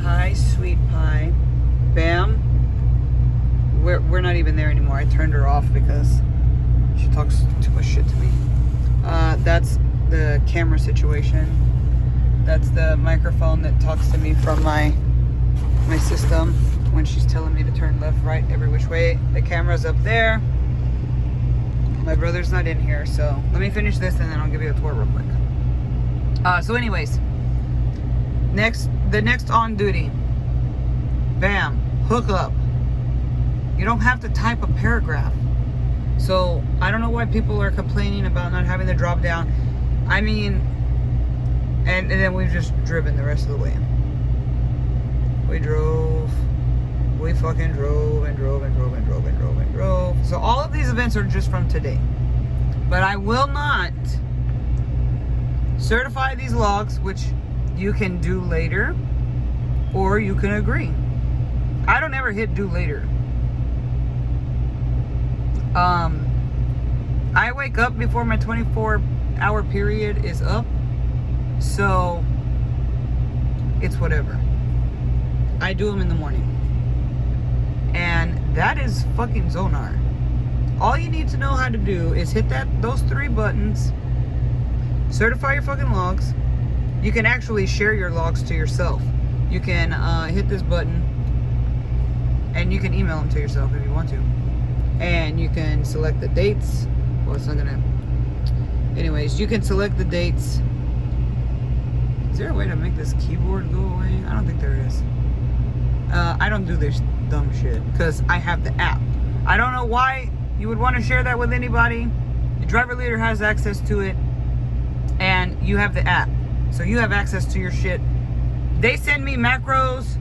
Hi, sweet pie. Bam. We're not even there anymore. I turned her off because she talks too much shit to me. That's the camera situation. That's the microphone that talks to me from my system when she's telling me to turn left, right, every which way. The camera's up there. My brother's not in here, so let me finish this and then I'll give you a tour real quick. So anyways, the next on duty, bam, hook up. You don't have to type a paragraph. So I don't know why people are complaining about not having the drop down. I mean, and then we've just driven the rest of the way. We fucking drove and drove. So all of these events are just from today. But I will not certify these logs, which you can do later, or you can agree. I don't ever hit do later. I wake up before my 24-hour period is up, so it's whatever. I do them in the morning. And that is fucking Zonar. All you need to know how to do is hit those 3 buttons, certify your fucking logs. You can actually share your logs to yourself. You can hit this button and you can email them to yourself if you want to. And you can select the dates. Well, it's not gonna. Anyways, you can select the dates. Is there a way to make this keyboard go away? I don't think there is. I don't do this dumb shit because I have the app. I don't know why you would want to share that with anybody. The driver leader has access to it. and you have the app. So you have access to your shit. They send me macros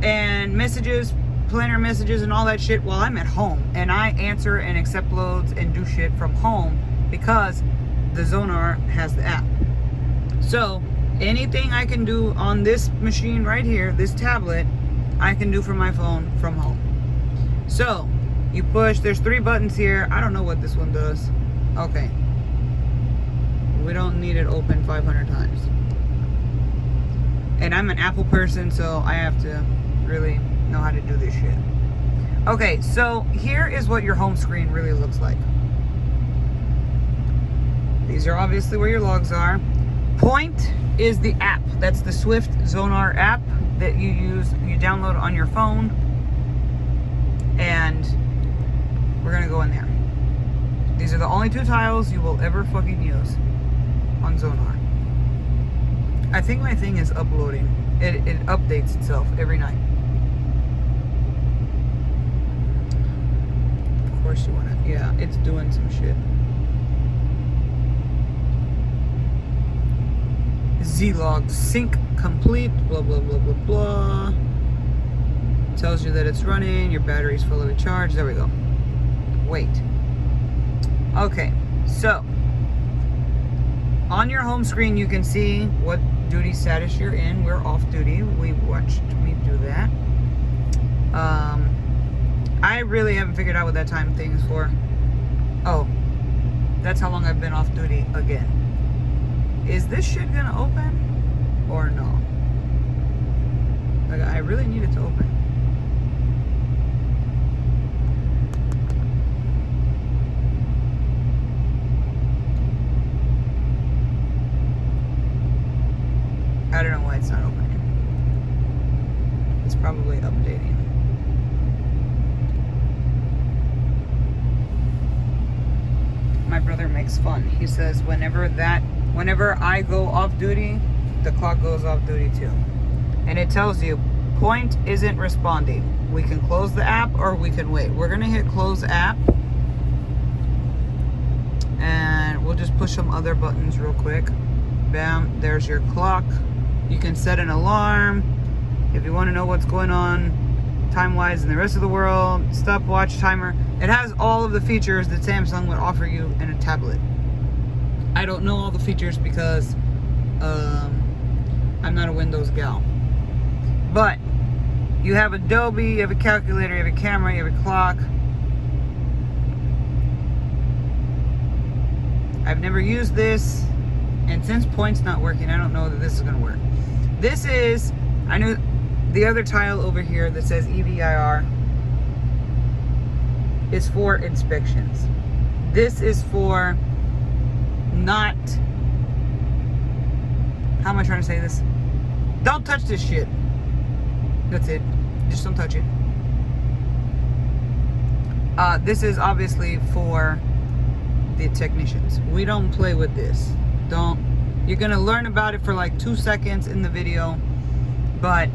and messages, planner messages and all that shit while I'm at home. And I answer and accept loads and do shit from home because the Zonar has the app. So anything I can do on this machine right here, this tablet, I can do from my phone from home. So you push, there's 3 buttons here. I don't know what this one does. Okay. We don't need it open 500 times. And I'm an Apple person, so I have to really know how to do this shit. Okay, so here is what your home screen really looks like. These are obviously where your logs are. Point is the app. That's the Swift Zonar app that you use, you download on your phone. And we're gonna go in there. These are the only 2 tiles you will ever fucking use on Zonar. I think my thing is uploading. It updates itself every night. Of course you wanna, yeah, it's doing some shit. Z-log sync complete, blah, blah, blah, blah, blah. Tells you that it's running, your battery's fully charged. There we go. Wait. Okay, so on your home screen you can see what duty status you're in. We're off duty. We watched me do that. I really haven't figured out what that time thing is for. Oh, that's how long I've been off duty again. Is this shit gonna open or no? Like, I really need it to open. I don't know why it's not opening. It's probably updating. My brother makes fun. He says whenever I go off duty, the clock goes off duty too. And it tells you, Point isn't responding. We can close the app or we can wait. We're gonna hit close app. And we'll just push some other buttons real quick. Bam, there's your clock. You can set an alarm if you want to know what's going on time-wise in the rest of the world. Stopwatch, timer. It has all of the features that Samsung would offer you in a tablet. I don't know all the features because I'm not a Windows gal. But you have Adobe, you have a calculator, you have a camera, you have a clock. I've never used this, and since Point's not working, I don't know that this is going to work. This is, I know the other tile over here that says EVIR is for inspections. This is for not, how am I trying to say this? Don't touch this shit. That's it. Just don't touch it. This is obviously for the technicians. We don't play with this. You're gonna learn about it for like 2 seconds in the video, but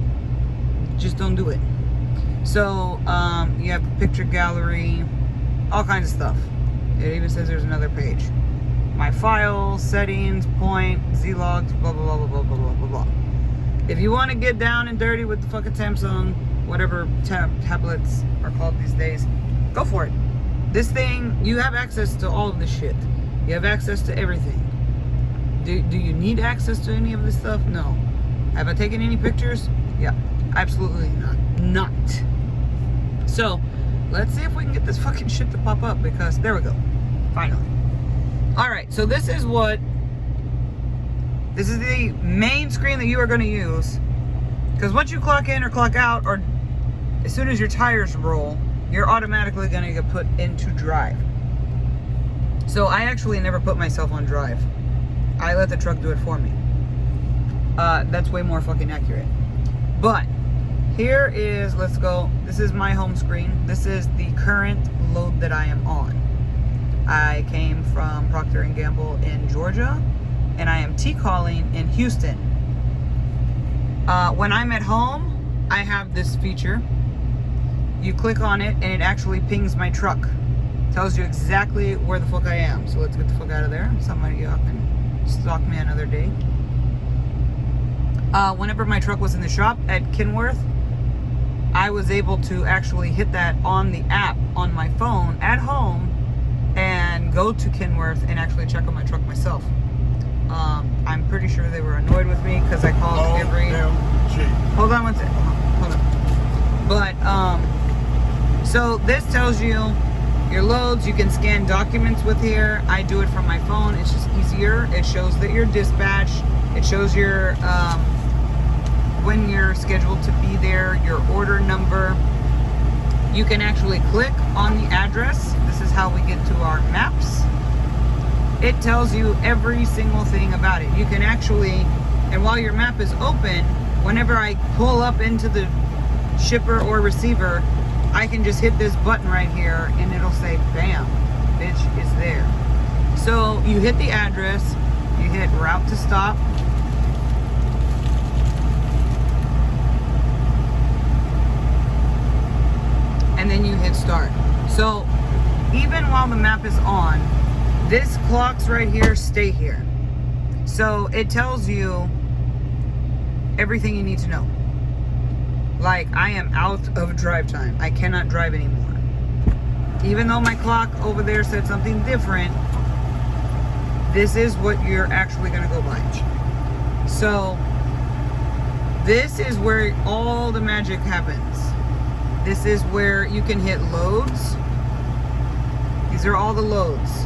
just don't do it. So you have picture gallery, all kinds of stuff. It even says there's another page. My files, settings, Point, Z-logs, blah blah blah blah blah blah blah blah. If you want to get down and dirty with the fucking Samsung, whatever tablets are called these days, go for it. This thing, you have access to all of this shit. You have access to everything. Do you need access to any of this stuff? No. Have I taken any pictures? Yeah, absolutely not. So, let's see if we can get this fucking shit to pop up, because there we go. Finally. Alright, so this is the main screen that you are going to use. Because once you clock in or clock out, or as soon as your tires roll, you're automatically going to get put into drive. So I actually never put myself on drive. I let the truck do it for me. That's way more fucking accurate. But here is, let's go. This is my home screen. This is the current load that I am on. I came from Procter & Gamble in Georgia, and I am T-calling in Houston. When I'm at home, I have this feature. You click on it, and it actually pings my truck. Tells you exactly where the fuck I am. So let's get the fuck out of there. Somebody y'all can stalk me another day. Whenever my truck was in the shop at Kenworth, I was able to actually hit that on the app on my phone at home and go to Kenworth and actually check on my truck myself. I'm pretty sure they were annoyed with me because I called every... Hold on one second. Hold on. But, so this tells you your loads. You can scan documents with here. I do it from my phone. It's just easier. It shows that you're dispatched. It shows your, when you're scheduled to be there, your order number. You can actually click on the address. This is how we get to our maps. It tells you every single thing about it. You can actually, and while your map is open, whenever I pull up into the shipper or receiver, I can just hit this button right here and it'll say, bam, bitch, it's there. So you hit the address, you hit route to stop. And then you hit start. So even while the map is on, this clocks right here stay here. So it tells you everything you need to know. Like, I am out of drive time. I cannot drive anymore. Even though my clock over there said something different, this is what you're actually gonna go by. So this is where all the magic happens. This is where you can hit loads. These are all the loads.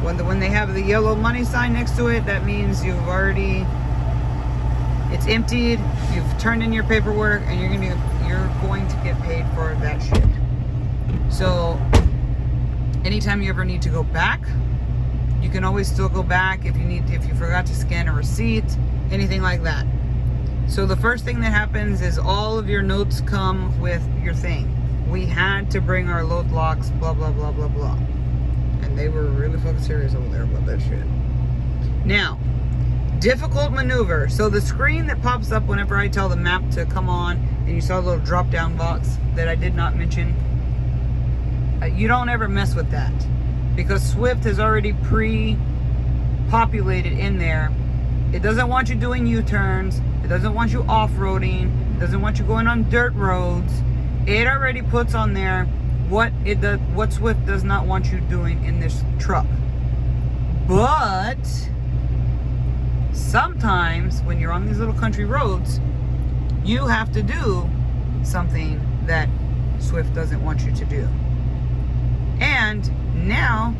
When they have the yellow money sign next to it, that means you've already, it's emptied, you've turned in your paperwork, and you're going to get paid for that shit. So anytime you ever need to go back, you can always still go back if you forgot to scan a receipt, anything like that. So the first thing that happens is all of your notes come with your thing. We had to bring our load locks, blah, blah, blah, blah, blah. And they were really fucking serious over there about that shit. Now, difficult maneuver. So the screen that pops up whenever I tell the map to come on, and you saw a little drop down box that I did not mention, you don't ever mess with that, because Swift has already pre-populated in there. It doesn't want you doing U-turns. It doesn't want you off-roading. It doesn't want you going on dirt roads. It already puts on there what Swift does not want you doing in this truck. But sometimes when you're on these little country roads, you have to do something that Swift doesn't want you to do. And now,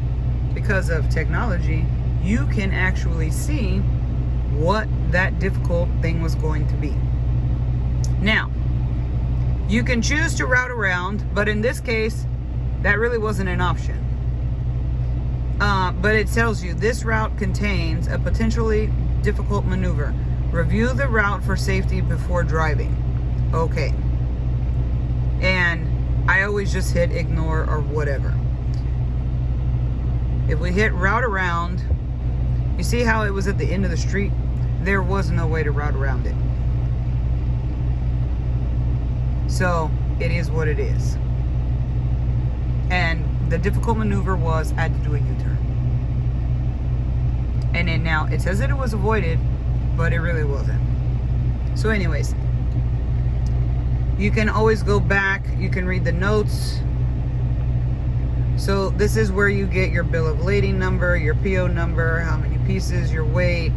because of technology, you can actually see what that difficult thing was going to be. Now, you can choose to route around, but in this case, that really wasn't an option. But it tells you this route contains a potentially difficult maneuver. Review the route for safety before driving. Okay. And I always just hit ignore or whatever. If we hit route around, you see how it was at the end of the street? There was no way to route around it. So it is what it is. And the difficult maneuver was I had to do a U-turn. And then now it says that it was avoided, but it really wasn't. So anyways, you can always go back. You can read the notes. So this is where you get your bill of lading number, your PO number, how many pieces, your weight,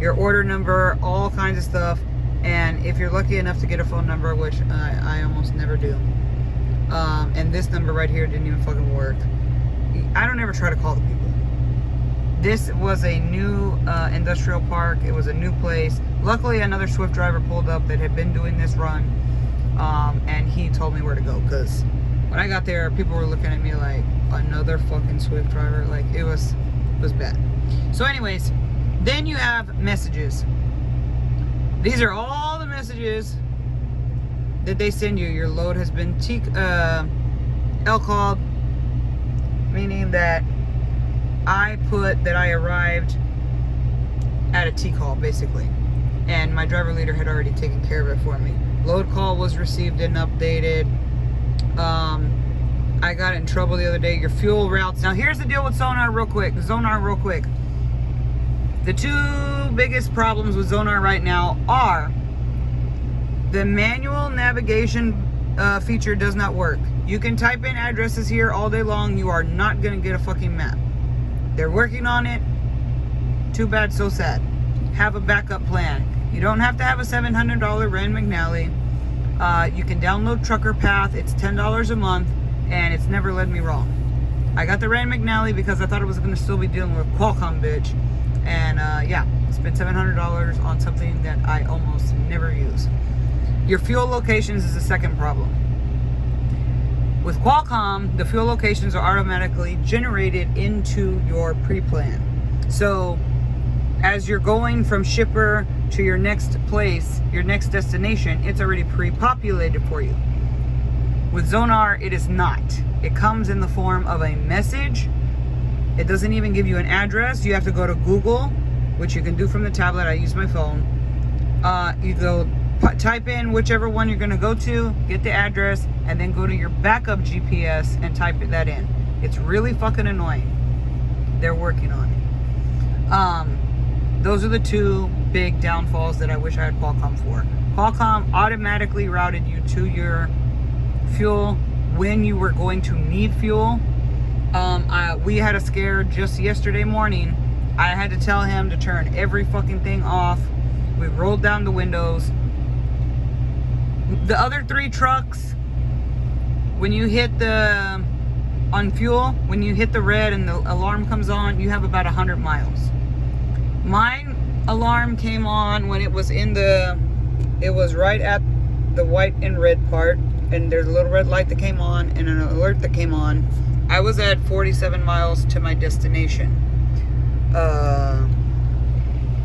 your order number, all kinds of stuff. And if you're lucky enough to get a phone number, which I almost never do, and this number right here didn't even fucking work. I don't ever try to call the people. This was a new industrial park. It was a new place. Luckily, another Swift driver pulled up that had been doing this run, and he told me where to go, because when I got there, people were looking at me like, another fucking Swift driver. Like, it was bad. So anyways, then you have messages. These are all the messages that they send you. Your load has been L-called, meaning that I put that I arrived at a T-call, basically. And my driver leader had already taken care of it for me. Load call was received and updated. I got in trouble the other day. Your fuel routes. Now here's the deal with Zonar real quick. The two biggest problems with Zonar right now are the manual navigation feature does not work. You can type in addresses here all day long. You are not going to get a fucking map. They're working on it. Too bad, so sad. Have a backup plan. You don't have to have a $700 Rand McNally. You can download Trucker Path. It's $10 a month, and it's never led me wrong. I got the Rand McNally because I thought it was going to still be dealing with Qualcomm, bitch. And yeah, spent $700 on something that I almost never use. Your fuel locations is the second problem. With Qualcomm, the fuel locations are automatically generated into your pre-plan. So as you're going from shipper to your next place, your next destination, it's already pre-populated for you. With Zonar, it is not. It comes in the form of a message. It doesn't even give you an address. You have to go to Google, which you can do from the tablet. I use my phone. You go type in whichever one you're going to go to, get the address, and then go to your backup GPS and type that in. It's really fucking annoying. They're working on it. Those are the two big downfalls that I wish I had Qualcomm for. Qualcomm automatically routed you to your fuel when you were going to need fuel. We had a scare just yesterday morning. I had to tell him to turn every fucking thing off. We rolled down the windows. The other three trucks, when you hit on fuel, when you hit the red and the alarm comes on, you have about 100 miles. Mine alarm came on when it was right at the white and red part, and there's a little red light that came on and an alert that came on. I was at 47 miles to my destination.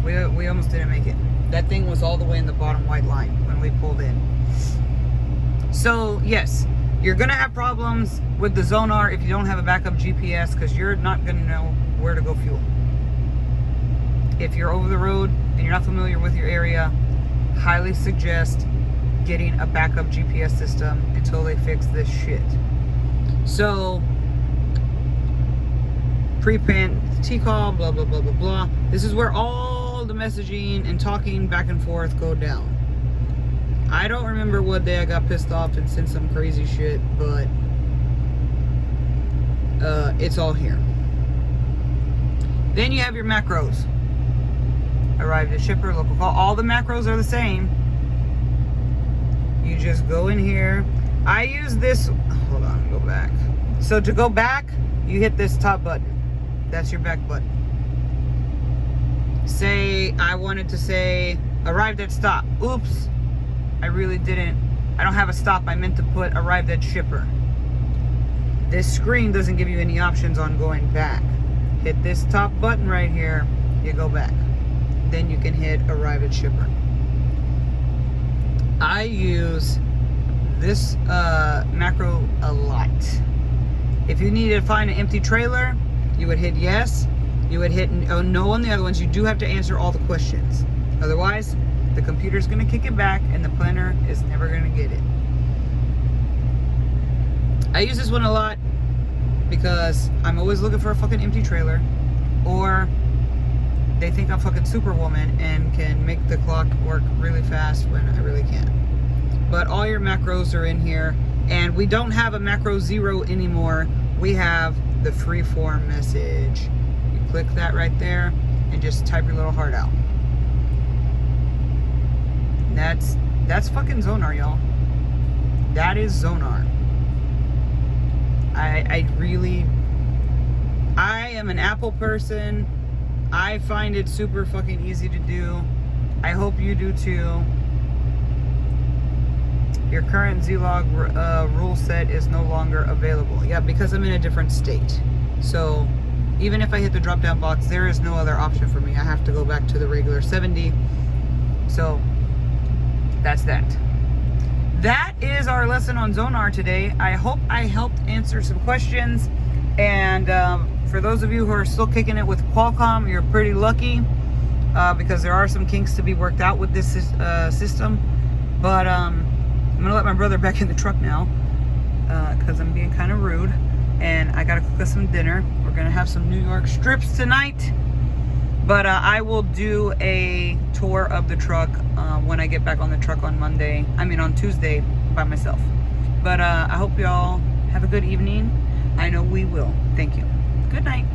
We almost didn't make it. That thing was all the way in the bottom white line when we pulled in. So yes, you're gonna have problems with the Zonar if you don't have a backup GPS, because you're not gonna know where to go fuel. If you're over the road and you're not familiar with your area, highly suggest getting a backup GPS system until they fix this shit. So pre-plan T-call, blah blah blah blah blah. This is where all the messaging and talking back and forth go down. I don't remember what day I got pissed off and sent some crazy shit, but it's all here. Then you have your macros. Arrived at shipper, local call. All the macros are the same. You just go in here. I use this. Hold on, go back. So to go back, you hit this top button. That's your back button. Say I wanted to say arrived at stop. Oops, I really didn't. I don't have a stop. I meant to put arrived at shipper. This screen doesn't give you any options on going back. Hit this top button right here. You go back. Then you can hit arrive at shipper. I use this macro a lot. If you need to find an empty trailer, you would hit yes. You would hit no on the other ones. You do have to answer all the questions. Otherwise, the computer's going to kick it back and the planner is never going to get it. I use this one a lot because I'm always looking for a fucking empty trailer, or they think I'm fucking Superwoman and can make the clock work really fast when I really can't. But all your macros are in here, and we don't have a macro 0 anymore. We have the freeform message. You click that right there and just type your little heart out. That's fucking Zonar, y'all. That is Zonar. I am an Apple person. I find it super fucking easy to do. I hope you do too. Your current Z-Log rule set is no longer available. Yeah, because I'm in a different state. So even if I hit the drop down box, there is no other option for me. I have to go back to the regular 70. So that's that. That is our lesson on Zonar today. I hope I helped answer some questions. And for those of you who are still kicking it with Qualcomm, you're pretty lucky because there are some kinks to be worked out with this system. But I'm gonna let my brother back in the truck now because I'm being kind of rude, and I gotta cook us some dinner. We're gonna have some New York strips tonight But I will do a tour of the truck when I get back on the truck on Tuesday by myself. But I hope y'all have a good evening. I know we will. Thank you. Good night.